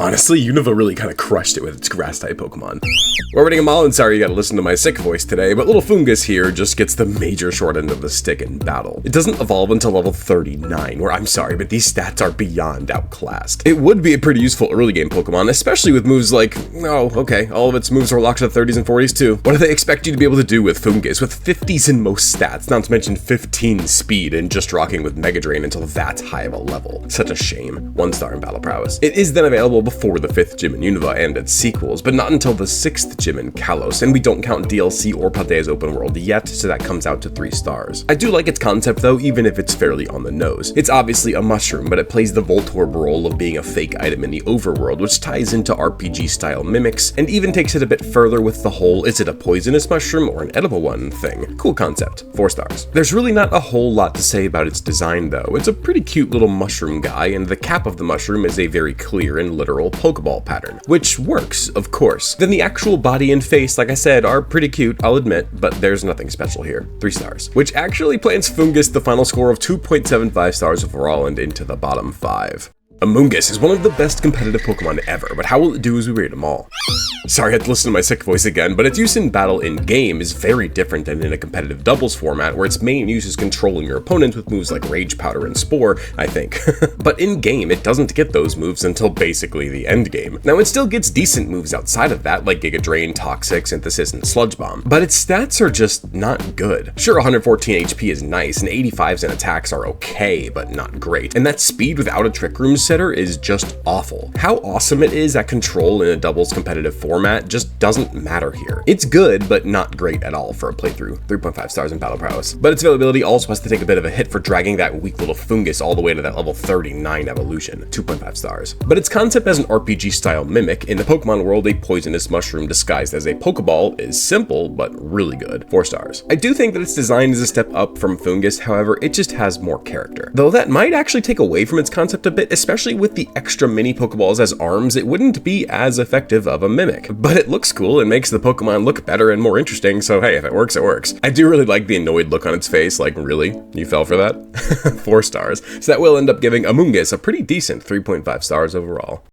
Honestly, Unova really kind of crushed it with its grass-type Pokemon. We're reading them all, and sorry you gotta listen to my sick voice today, but little Foongus here just gets the major short end of the stick in battle. It doesn't evolve until level 39, where I'm sorry, but these stats are beyond outclassed. It would be a pretty useful early game Pokemon, especially with moves like, oh, okay, all of its moves are locked to the 30s and 40s too. What do they expect you to be able to do with Foongus, with 50s in most stats, not to mention 15 speed and just rocking with Mega Drain until that high of a level? Such a shame. 1 star in battle prowess. It is then available before the 5th gym in Unova and its sequels, but not until the 6th gym in Kalos, and we don't count DLC or Paldea's open world yet, so that comes out to 3 stars. I do like its concept though, even if it's fairly on the nose. It's obviously a mushroom, but it plays the Voltorb role of being a fake item in the overworld, which ties into RPG style mimics, and even takes it a bit further with the whole is it a poisonous mushroom or an edible one thing. Cool concept. 4 stars. There's really not a whole lot to say about its design though. It's a pretty cute little mushroom guy, and the cap of the mushroom is a very clear and literal Pokeball pattern, which works, of course. Then the actual body and face, like I said, are pretty cute, I'll admit, but there's nothing special here. 3 stars. Which actually plants Foongus the final score of 2.75 stars overall and into the bottom 5. Amoonguss is one of the best competitive Pokemon ever, but how will it do as we rate them all? Sorry I had to listen to my sick voice again, but its use in battle in-game is very different than in a competitive doubles format, where its main use is controlling your opponent with moves like Rage Powder and Spore, I think. But in-game, it doesn't get those moves until basically the end game. Now, it still gets decent moves outside of that, like Giga Drain, Toxic, Synthesis, and Sludge Bomb, but its stats are just not good. Sure, 114 HP is nice, and 85s in attacks are okay, but not great, and that speed without a Trick Room setter is just awful. How awesome it is at control in a doubles competitive format just doesn't matter here. It's good, but not great at all for a playthrough. 3.5 stars in battle prowess. But its availability also has to take a bit of a hit for dragging that weak little Foongus all the way to that level 39 evolution. 2.5 stars. But its concept as an RPG style mimic, in the Pokemon world, a poisonous mushroom disguised as a Pokeball is simple, but really good. 4 stars. I do think that its design is a step up from Foongus, however, it just has more character. Though that might actually take away from its concept a bit, especially with the extra mini Pokeballs as arms, it wouldn't be as effective of a mimic. But it looks cool and makes the Pokemon look better and more interesting, so hey, if it works, it works. I do really like the annoyed look on its face, like really? You fell for that? 4 stars. So that will end up giving Amoonguss a pretty decent 3.5 stars overall.